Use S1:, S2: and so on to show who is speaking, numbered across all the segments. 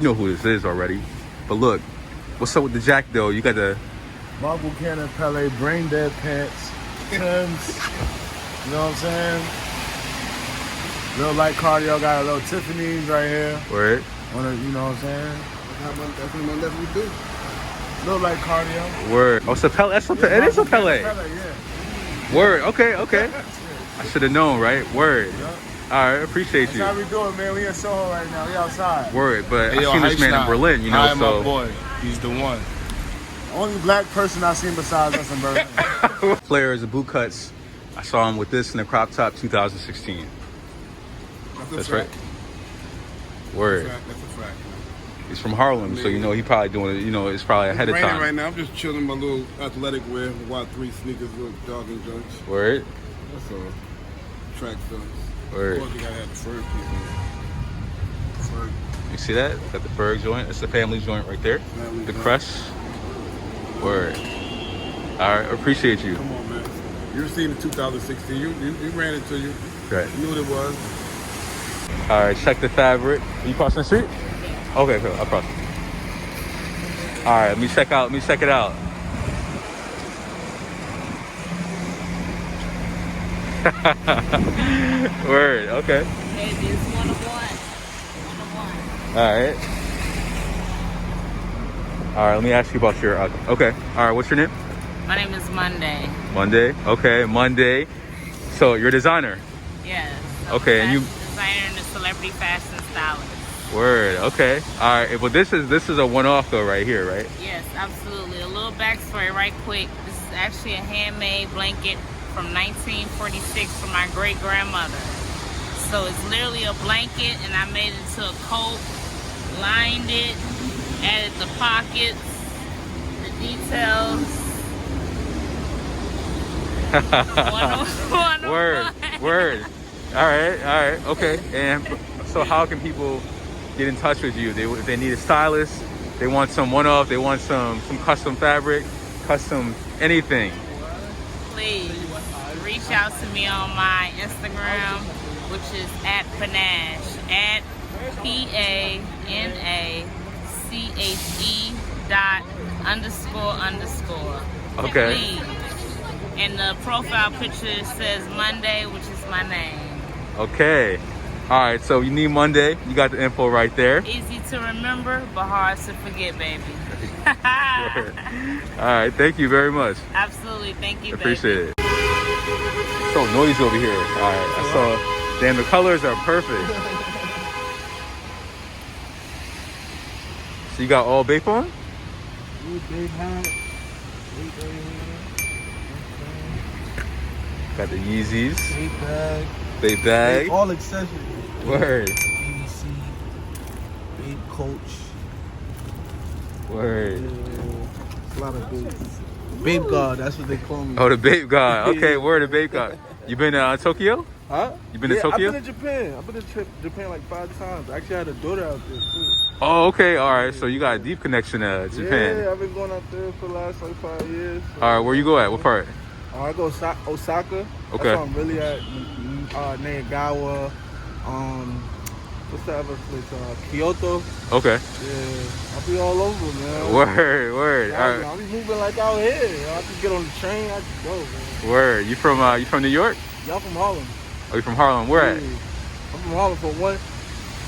S1: You know who this is already. But look, what's up with the jack though? You got the
S2: Marble Cannon Pele, brain dead pants, Timbs. You know what I'm saying? Real light cardio, got a little Tiffany's right here.
S1: word.
S2: You know what I'm saying? That's what my nephew do. Little light cardio.
S1: Word. Oh, it's a Pele. It is a Pele.
S2: Yeah.
S1: Word. Okay. I should have known, right? Word.
S2: Yeah.
S1: All right. Appreciate you.
S2: That's how we doing, man. We in Soho right now. We outside.
S1: Word. But I seen this man in Berlin, you know.
S3: Hi,
S1: so
S3: my boy. He's the one.
S2: Only black person I seen besides us in Berlin.
S1: Players of boot cuts. I saw him with this in the crop top 2016. That's right. Word.
S3: That's a fact.
S1: He's from Harlem, so you know he probably doing it. You know, it's probably ahead of
S3: Raining
S1: time.
S3: right now. I'm just chilling in my little athletic wear, Wild 3 sneakers, little jogging joints.
S1: Word.
S3: That's all. Track films.
S1: Word.
S3: Of course, you gotta have the FERG piece. FERG.
S1: You see that? Got the FERG joint. It's the family joint right there.
S3: Family
S1: The
S3: joint.
S1: crush. Word. All right, appreciate you.
S3: Come on, man. You received in 2016. You ran into you.
S1: Right.
S3: You knew what it was.
S1: All right, check the fabric. You crossing the street? Okay, cool. I'll cross it. All right, let me check it out. Word. Okay.
S4: Okay, this one of one.
S1: All right. All right. Let me ask you about your. Okay. All right. What's your name?
S4: My name is Monday.
S1: Monday. Okay. Monday. So you're a designer.
S4: Yes.
S1: Okay, and you-
S4: designer and a celebrity fashion stylist.
S1: Word. Okay. All right. Well, this is a one-off though, right here, right?
S4: Yes, absolutely. A little backstory, right quick. This is actually a handmade blanket from 1946 from my great grandmother. So it's literally a blanket, and I made it into a coat, lined it, added the pockets, the details.
S1: Word. All right. Okay. And so, how can people get in touch with you? If they need a stylist, they want some one-off, they want some custom fabric, custom anything.
S4: Please reach out to me on my Instagram, which is @panache, @PANACHE.__.
S1: Okay.
S4: Please. And the profile picture says Monday, which is my name.
S1: Okay. All right. So you need Monday. You got the info right there.
S4: Easy to remember, but hard to forget, baby.
S1: All right. Thank you very much.
S4: Absolutely. Thank you, baby.
S1: Appreciate it. So noisy over here. All right. I saw. Damn, the colors are perfect. So you got all Bape on?
S2: Big hat.
S1: Got the Yeezys.
S2: Big bag.
S1: Bape bag.
S2: All accessories.
S1: Word.
S2: BBC. Big coach.
S1: Word.
S2: A lot of babes. Bapegod, that's what they call me.
S1: Oh, the Bape God. Okay, word, the Bape God. You been to Tokyo?
S2: Huh?
S1: You been to Tokyo?
S2: I've been to Japan. I've been to Japan like 5 times. I actually had a daughter out there too.
S1: Oh, okay. All right. So you got a deep connection to Japan.
S2: Yeah, I've been going out there for the last like 5 years. So.
S1: All right. Where you go at? What part?
S2: I go Osaka.
S1: Okay.
S2: That's where I'm really at. Nagagawa. What's the other place? Kyoto.
S1: Okay.
S2: Yeah, I'll be all over, man.
S1: Word. All right.
S2: I'll be moving like out here. You know, I can get on the train. I can go, man.
S1: Word. You from New York?
S2: Y'all from Harlem?
S1: Oh, you from Harlem? Where at?
S2: Yeah. I'm from Harlem for one.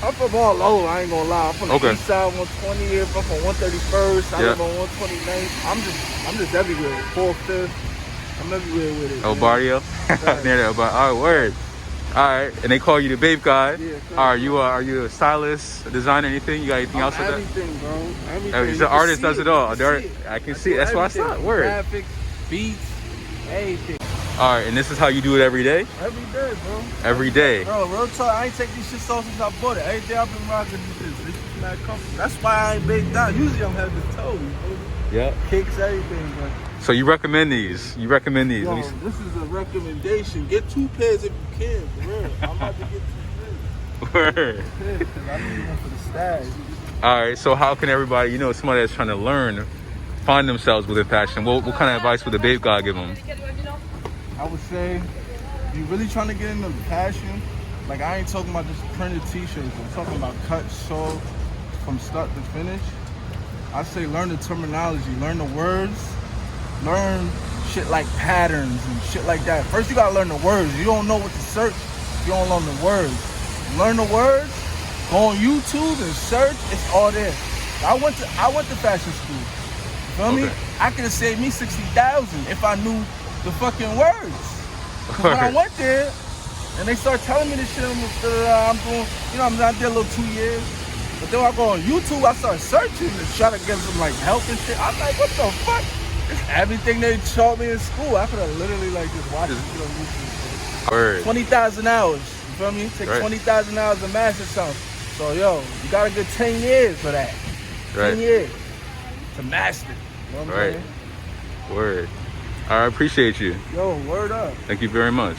S2: I'm from all over, I ain't gonna lie. I'm from the east side, 120th. I'm from 131st. I live on 129th. I'm just everywhere. 4th, 5th. I'm everywhere with it.
S1: El Barrio? Near there. All right, word. All right. And they call you the Bape God.
S2: Yeah,
S1: Are you a stylist, a designer, anything? You got anything else like that?
S2: Everything, bro. Everything.
S1: The artist does it all.
S2: I
S1: can see it. That's what I saw. Word.
S2: Graphics, beats, everything.
S1: All right. And this is how you do it every day?
S2: Every day, bro.
S1: Every day.
S2: Bro, real talk, I ain't take these shits off since I bought it. Every day I've been rocking these shits. This is not comfortable. That's why I ain't baked down. Usually I'm head to toe.
S1: Yeah.
S2: Kicks, everything, bro.
S1: So you recommend these?
S2: Yo, this is a recommendation. Get 2 pairs if you can, for real. I'm about to get 2 pairs.
S1: Word.
S2: I need one for the stash.
S1: All right. So how can everybody, somebody that's trying to learn, find themselves within fashion? What kind of advice would the Bape God give them?
S2: I would say, if you're really trying to get into fashion, like I ain't talking about just printed t-shirts. I'm talking about cut, sew, from start to finish, I say learn the terminology, learn the words, learn shit like patterns and shit like that. First you gotta learn the words. You don't know what to search, you don't learn the words. Learn the words, go on YouTube and search, it's all there. I went to fashion school. You feel me? I could have saved me $60,000 if I knew the fucking words. When I went there and they start telling me this shit, I'm doing, you know, I did a little 2 years. But then I go on YouTube, I start searching and try to get some like help and shit. I'm like, what the fuck? It's everything they taught me in school. I could have literally like just watched it on YouTube.
S1: Word.
S2: 20,000 hours. You feel me? Take 20,000 hours to master something. So yo, you got a good 10 years for that. 10 years to master. You know what I'm saying?
S1: Word. I appreciate you.
S2: Yo, word up.
S1: Thank you very much.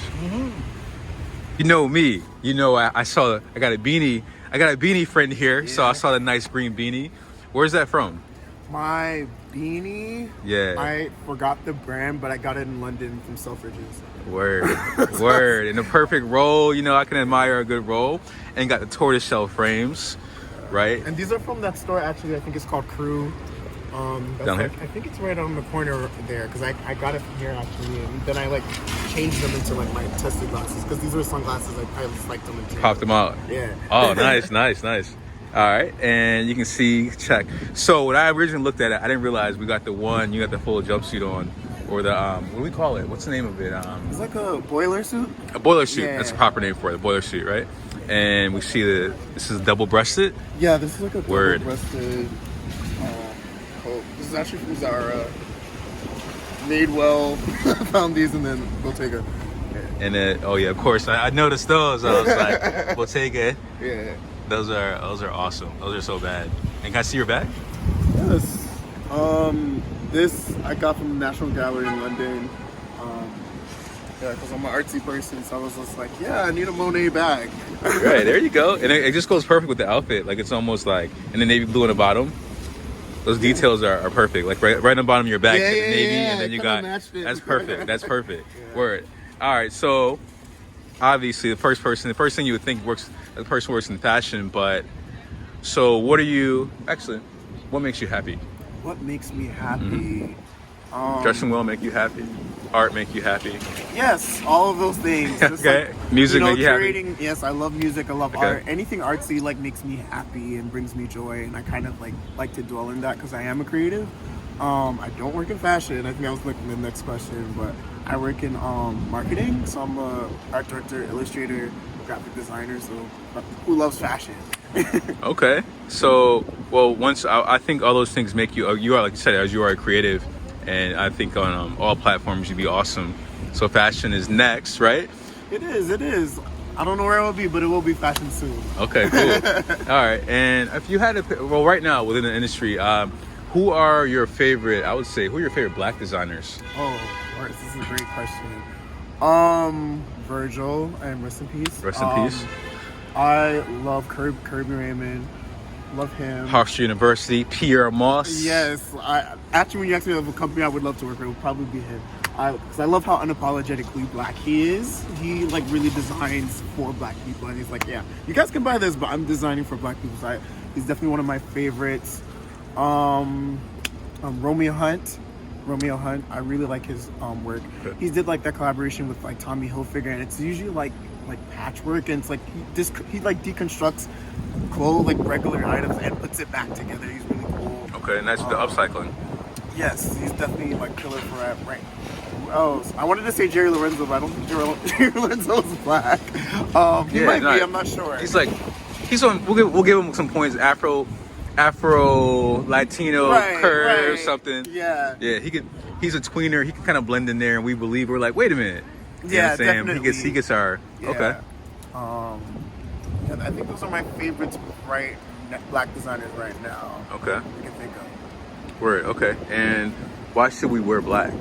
S1: You know me. You know I got a beanie friend here. Yeah. So I saw the nice green beanie. Where's that from?
S5: My beanie?
S1: Yeah.
S5: I forgot the brand, but I got it in London from Selfridges.
S1: Word. Word. In the perfect roll, you know, I can admire a good roll. And got the tortoiseshell frames, right?
S5: And these are from that store, actually. I think it's called Coooo.
S1: Down here?
S5: I think it's right on the corner there, because I got it from here, actually. And then I, like, changed them into, like, my tested glasses, because these were sunglasses. I just liked them.
S1: Popped them out.
S5: Yeah.
S1: Oh, nice. All right, and you can see, check. So when I originally looked at it, I didn't realize we got the one, you got the full jumpsuit on, or the, what do we call it? What's the name of it?
S5: It's like a boiler suit.
S1: A boiler suit,
S5: yeah.
S1: That's a proper name for it, a boiler suit, right? And we see this is double-breasted?
S5: Yeah, this is like a
S1: Word.
S5: double-breasted coat. This is actually from Zara. Madewell found these and then Bottega. Yeah.
S1: And then, oh yeah, of course, I noticed those. I was like, Bottega.
S5: Yeah.
S1: Those are awesome. Those are so bad. And can I see your bag?
S5: Yes. This I got from the National Gallery in London. Yeah, because I'm an artsy person, so I was just like, yeah, I need a Monet bag.
S1: Right, there you go. And it just goes perfect with the outfit. Like, it's almost like, and the navy blue on the bottom. Those details are perfect. Like, right on the bottom of your bag, the navy, and then you got, that's perfect. That's perfect. Yeah. Word. All right, so, obviously, the first thing you would think the person works in fashion, but, so what makes you happy?
S5: What makes me happy?
S1: Dressing well make you happy? Art make you happy?
S5: Yes, all of those things.
S1: Okay.
S5: Like,
S1: music make you happy?
S5: Yes, I love music. I love art. Anything artsy like makes me happy and brings me joy, and I kind of like to dwell in that because I am a creative. I don't work in fashion. I think I was looking at the next question, but I work in marketing. So I'm a art director, illustrator, graphic designer. So who loves fashion?
S1: Okay. So, well, once I think all those things make you are, like you said, as you are a creative. And I think on all platforms you'd be awesome. So fashion is next, right?
S5: It is. I don't know where it will be, but it will be fashion soon. Okay,
S1: cool. All right, and if you had to, well, right now within the industry, who are your favorite? I would say, who are your favorite Black designers?
S5: Oh, this is a great question. Virgil, and rest in peace.
S1: Rest in peace.
S5: I love Kirby Raymond. Love him.
S1: Hofstra University, Pierre Moss.
S5: Yes. Actually, when you ask me of a company I would love to work with, it would probably be him. Because I love how unapologetically Black he is. He like really designs for Black people, and he's like, yeah, you guys can buy this, but I'm designing for Black people. So he's definitely one of my favorites. Romeo Hunt. I really like his work. Okay. He did like that collaboration with like Tommy Hilfiger, and it's usually like patchwork, and it's like he like deconstructs clothes, like regular items, and puts it back together. He's really cool.
S1: Okay, and that's the upcycling.
S5: Yes, he's definitely like killer for that. Right. Who else? I wanted to say Jerry Lorenzo, but I don't think Jerry Lorenzo is Black. He might be. I'm not sure.
S1: He's on. We'll give him some points. Afro Latino curve something.
S5: Yeah.
S1: Yeah. He's a tweener. He can kind of blend in there, and we believe we're like, wait a minute. You know what I'm saying?
S5: Definitely.
S1: He gets our okay.
S5: And I think those are my favorites, right? Black designers right now.
S1: Okay.
S5: I can think of.
S1: Word. Okay. And why should we wear black?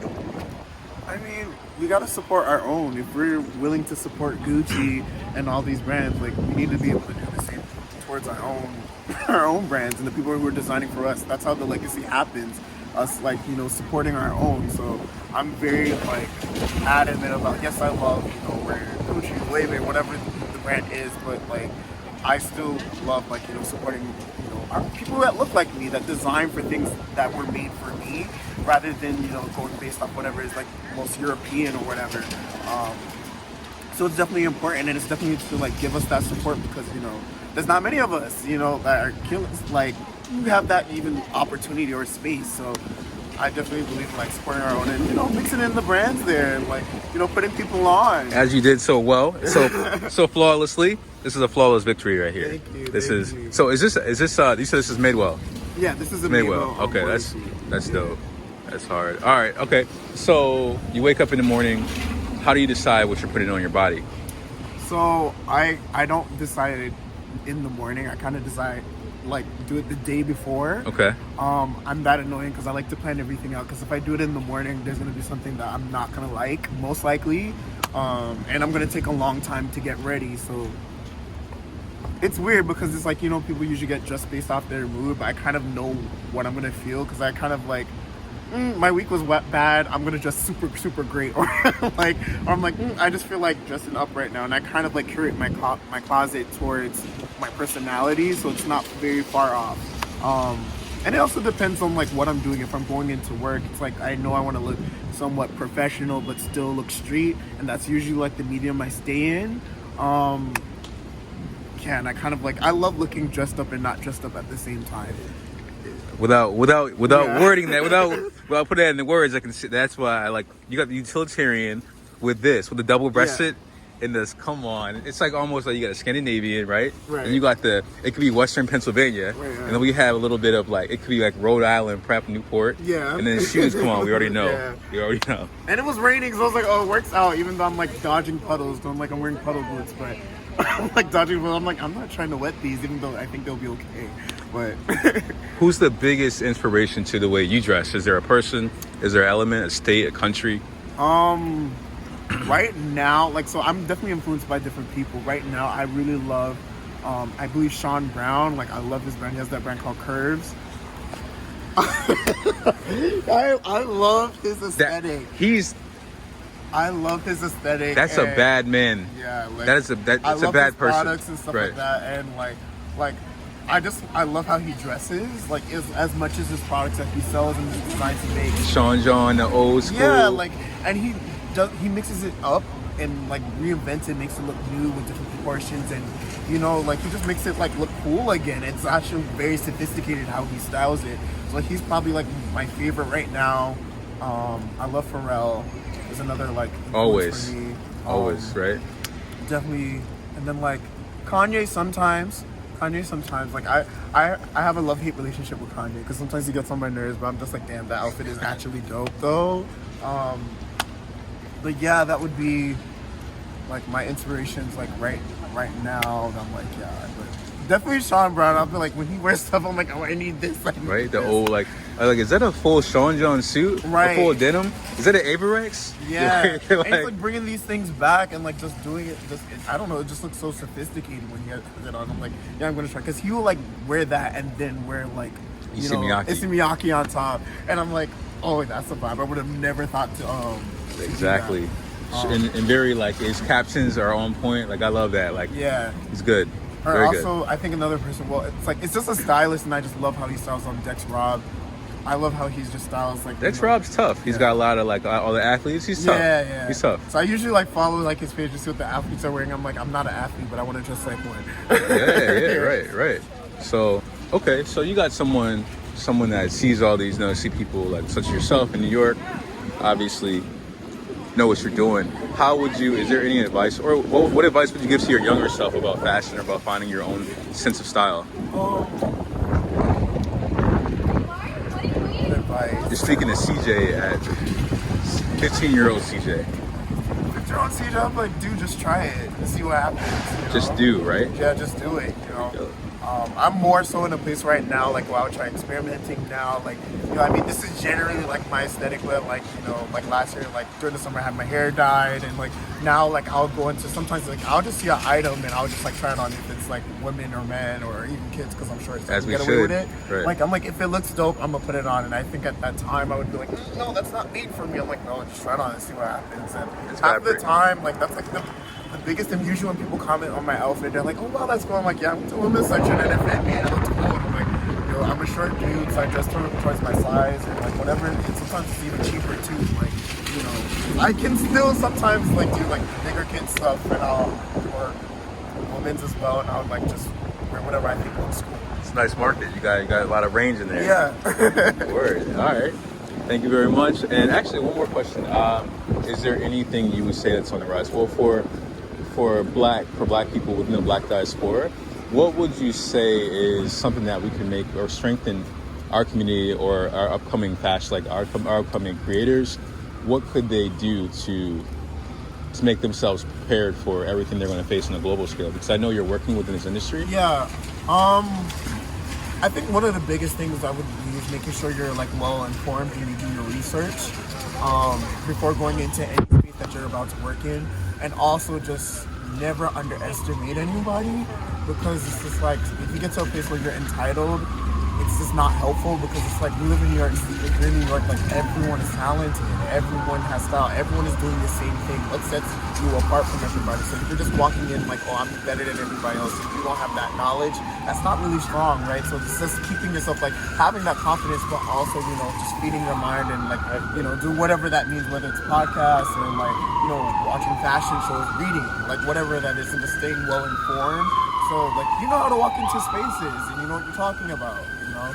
S5: I mean, we gotta support our own. If we're willing to support Gucci and all these brands, like we need to be able to do the same towards our own brands and the people who are designing for us. That's how the legacy happens. Us like, you know, supporting our own. So I'm very like adamant about, yes, I love, you know, wearing Gucci, Louis, whatever the brand is, but like I still love like, you know, supporting, you know, are people that look like me, that design for things that were made for me, rather than, you know, going based off whatever is like most European or whatever. So it's definitely important, and it's definitely to like give us that support, because, you know, there's not many of us, you know, that are killing, like, who have that even opportunity or space. So I definitely believe in like supporting our own, and, you know, mixing in the brands there, and like, you know, putting people on.
S1: As you did so well, so flawlessly. This is a flawless victory right here.
S5: Thank you.
S1: This
S5: thank
S1: is
S5: you.
S1: So is this you said this is Madewell?
S5: Yeah, this is a
S1: Madewell. Okay,
S5: Armoire.
S1: that's dope. That's hard. All right. Okay. So you wake up in the morning. How do you decide what you're putting on your body?
S5: So I don't decide in the morning. I kind of decide, like, do it the day before.
S1: Okay.
S5: I'm that annoying because I like to plan everything out, because if I do it in the morning, there's gonna be something that I'm not gonna like, most likely, and I'm gonna take a long time to get ready. So it's weird, because it's like, you know, people usually get dressed based off their mood, but I kind of know what I'm gonna feel, because I kind of like, my week was bad, I'm gonna dress super great, or like, or I'm like, I just feel like dressing up right now, and I kind of like curate my closet towards my personality, so it's not very far off. And it also depends on like what I'm doing. If I'm going into work, it's like I know I want to look somewhat professional but still look street, and that's usually like the medium I stay in. And I kind of like, I love looking dressed up and not dressed up at the same time.
S1: Without
S5: Yeah.
S1: wording that, without putting that in the words, I can see. That's why I like, you got the utilitarian with the double breasted, and this. Come on, it's like almost like you got a Scandinavian, right?
S5: Right.
S1: And you got it could be Western Pennsylvania,
S5: Right.
S1: and then we have a little bit of like, it could be like Rhode Island, Prep, Newport.
S5: Yeah.
S1: And then shoes. Come on, we already know.
S5: Yeah.
S1: We already know.
S5: And it was raining, so I was like, oh, it works out, even though I'm like dodging puddles. So I'm like, I'm wearing puddle boots, but I'm like dodging puddles. I'm like, I'm not trying to wet these, even though I think they'll be okay. But
S1: Who's the biggest inspiration to the way you dress? Is there a person? Is there an element, a state, a country?
S5: right now, like, so I'm definitely influenced by different people. Right now, I really love, I believe Sean Brown. Like, I love his brand. He has that brand called Curves. I love his aesthetic. I love his aesthetic.
S1: That's a bad man.
S5: Yeah, like,
S1: that's a bad
S5: his
S1: person.
S5: Products and stuff
S1: Right.
S5: like that, and like I love how he dresses. Like, as much as his products that he sells and his designs he makes.
S1: Sean John, the old school.
S5: Yeah, like, and he mixes it up and like reinvents it, makes it look new with different proportions, and, you know, like, he just makes it like look cool again. It's actually very sophisticated how he styles it. So like, he's probably like my favorite right now. I love Pharrell. Is another like influence for me.
S1: Always, right?
S5: Definitely. And then like Kanye sometimes. Like, I have a love-hate relationship with Kanye, because sometimes he gets on my nerves, but I'm just like, damn, that outfit is actually dope though. But yeah, that would be like my inspirations, like right now. And I'm like, yeah, but definitely Sean Brown. I'll be like, when he wears stuff, I'm like, oh, I need this.
S1: Right, the old like is that a full Sean John suit?
S5: Right.
S1: A full denim? Is that an Averex?
S5: Yeah.
S1: Like,
S5: And he's like bringing these things back and like just doing it. I don't know. It just looks so sophisticated when he has it on. I'm like, yeah, I'm gonna try, because he will like wear that and then wear like, you know, Issey Miyake on top, and I'm like, oh, that's a vibe. I would have never thought to.
S1: Exactly. And very like, his captions are on point. Like, I love that. Like,
S5: Yeah.
S1: it's good.
S5: Or
S1: Very
S5: also,
S1: good.
S5: I think another person. Well, it's like, it's just a stylist, and I just love how he styles on Dex Rob. I love how he's just styles like.
S1: Dex Rob's tough. He's got a lot of like all the athletes. He's tough.
S5: Yeah.
S1: He's tough.
S5: So I usually like follow like his page to see what the athletes are wearing. I'm like, I'm not an athlete, but I want to dress like one.
S1: Yeah, right. So, okay, so you got someone that sees all these, you know, see people like such as yourself in New York, obviously know what you're doing. How would you, is there any advice, or what advice would you give to your younger self about fashion or about finding your own sense of style?
S5: Advice.
S1: You're speaking to CJ at 15-year-old CJ.
S5: If you're on CJ, I'm like, dude, just try it and see what happens. You know?
S1: Just do, right?
S5: Yeah, just do it. You know. I'm more so in a place right now, like, where I would try experimenting now. Like, you know, I mean, this is generally like my aesthetic, but like, you know, like last year, like during the summer, I had my hair dyed, and like now, like, I'll go into, sometimes like I'll just see an item and I'll just like try it on if it's like women or men or even kids, because I'm sure it's
S1: As we
S5: get away with
S1: should.
S5: it.
S1: Right.
S5: Like, I'm like, if it looks dope, I'm gonna put it on. And I think at that time I would be like, no, that's not made for me. I'm like, no, just try it on and see what happens. And
S1: It's
S5: half the
S1: fabric.
S5: time, like, that's like the biggest thing. Usually when people comment on my outfit, they're like, oh wow, that's cool. I'm like, yeah, I went to women's section and it fit me and it looked cool. And I'm like, I'm a short dude, so I dress towards my size and like whatever. And sometimes it's even cheaper too. Like, you know, I can still sometimes like do like bigger kid stuff and or women's as well, and I'll like just wear whatever I think looks cool.
S1: It's a nice market. You got a lot of range in there.
S5: Yeah.
S1: Word. All right. Thank you very much. And actually, one more question. Is there anything you would say that's on the rise? Well, for black people within the black diaspora, what would you say is something that we can make or strengthen our community or our upcoming fashion, like our upcoming creators? What could they do to make themselves prepared for everything they're going to face on a global scale? Because I know you're working within this industry.
S5: Yeah. I think one of the biggest things I would be is making sure you're like well informed and you do your research before going into any space that you're about to work in, and also just never underestimate anybody, because it's just like if you get to a place where you're entitled, it's just not helpful, because it's like we live in New York. If you're in New York, like everyone is talented, everyone has style, everyone is doing the same thing. What sets you apart from everybody? So if you're just walking in like, oh, I'm better than everybody else, if you don't have that knowledge, that's not really strong, right? So it's just keeping yourself, like having that confidence, but also, you know, just feeding your mind and like, you know, do whatever that means, whether it's podcasts or like, you know, watching fashion shows, reading, like whatever that is, and just staying well informed. So like, you know how to walk into spaces and you know what you're talking about, you know?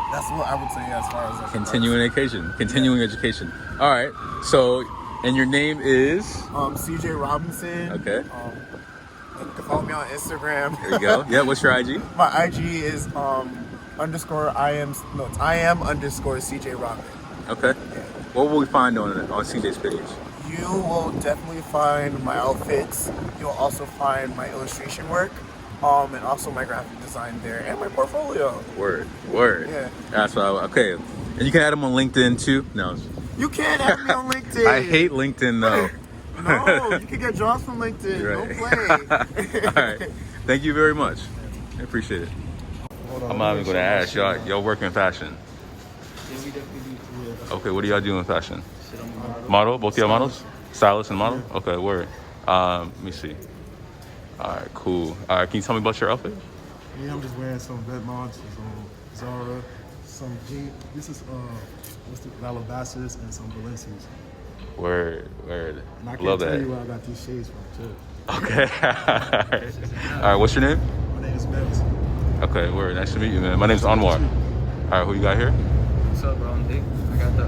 S5: That's what I would say as far as
S1: Continuing education. All right. So, and your name is?
S5: CJ Robinson.
S1: Okay.
S5: You can follow me on Instagram.
S1: There you go. Yeah, what's your IG?
S5: My IG is I am underscore CJ Robin.
S1: Okay.
S5: Yeah.
S1: What will we find on CJ's page?
S5: You will definitely find my outfits. You'll also find my illustration work, and also my graphic design there, and my portfolio. Word.
S1: Yeah. That's what okay. And you can add them on LinkedIn too? No.
S5: You can't add me on LinkedIn.
S1: I hate LinkedIn though.
S5: No, you can get jobs from LinkedIn.
S1: Right.
S5: Don't play.
S1: All right. Thank you very much. I appreciate it. I'm not even going to ask y'all work in fashion.
S2: Yeah, we definitely do. Yeah.
S1: Okay, what do y'all do in fashion?
S2: Shit, I'm a model.
S1: Model? Both of y'all models? Stylist and model? Okay, word. Let me see. All right, cool. All right, can you tell me about your outfit?
S6: Yeah, I'm just wearing some Vetements, some Zara, some jeans. This is what's the Calabasas and some Balenciagas.
S1: Word.
S6: And I can't
S1: Love
S6: tell
S1: that.
S6: you where I got these shades from too.
S1: Okay. All right, what's your name?
S6: My name is Millz.
S1: Okay, word. Nice to meet you, man. My name's Anwar. All right, who you got here?
S7: What's up, bro? I'm Dick. I got the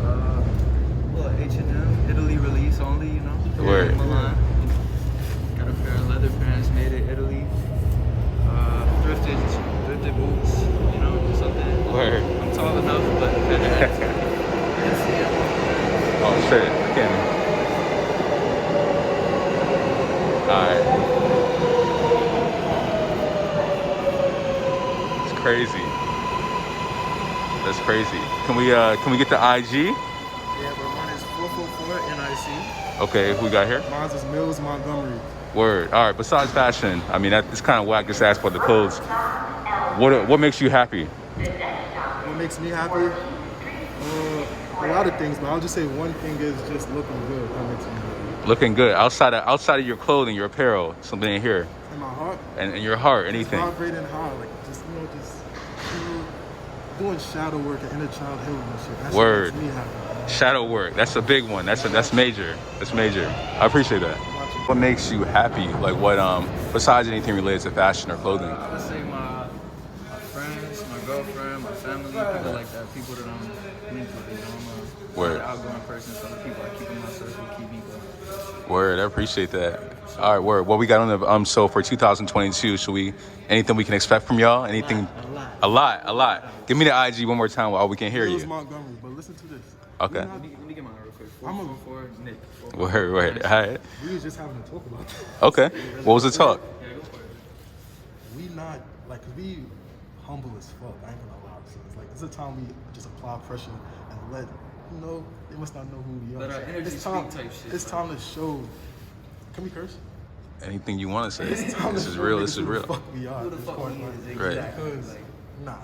S7: little H&M Italy release only, you know.
S1: Word.
S7: Milan. Got a pair of leather pants made in Italy. Thrifted boots, you know, something.
S1: Word.
S7: I'm tall enough, but had to ask.
S1: Oh shit, I can't. Alright. It's crazy. That's crazy. Can we get the IG?
S6: Yeah, but mine is 444 NYC.
S1: Okay, who we got here?
S6: Mine is Millz Montgomery.
S1: Word. Alright, besides fashion, I mean it's kinda whack just to ask about the clothes. What makes you happy?
S6: What makes me happy? A lot of things, but I'll just say one thing is just looking good. That makes me happy.
S1: Looking good. Outside of your clothing, your apparel, something in here.
S6: In my heart.
S1: And in your heart, anything.
S6: Just vibrating high, like just doing shadow work and inner child healing and shit. That
S1: Word.
S6: shit makes me happy.
S1: Shadow work. That's a big one. That's major. That's major. I appreciate that. What makes you happy? Like what besides anything related to fashion or clothing?
S7: I would say my friends, my girlfriend, my family, people like that. People that I'm linked with, you know. I'm
S1: Word.
S7: an outgoing person, so the people I keep in my circle keep me going.
S1: Word, I appreciate that. All right, word. What we got on the so for 2022, should we anything we can expect from y'all? Anything? A lot. Give me the IG one more time while we can hear
S6: Millz
S1: you.
S6: Montgomery, but listen to this.
S1: Okay.
S7: Let me get mine real quick. 444 Nick.
S1: Word. All right.
S6: We was just having a talk about that.
S1: Okay. What was the talk?
S7: Yeah, go for it.
S6: We not like, cause we humble as fuck. I ain't gonna lie. So it's like it's a time we just apply pressure and let they must not know who we are.
S7: Let our energy
S6: It's time.
S7: speak type shit,
S6: It's
S7: bro.
S6: time to show. Can we curse?
S1: Anything you want to say?
S6: It's time
S1: This
S6: to
S1: is
S6: show
S1: real.
S6: niggas
S1: This is
S6: who
S1: real.
S6: the fuck we are.
S7: Who the
S6: at this
S7: fuck
S6: point,
S7: we
S6: like,
S7: is,
S1: Right.
S7: exactly.
S6: Because
S7: Like,
S6: nah,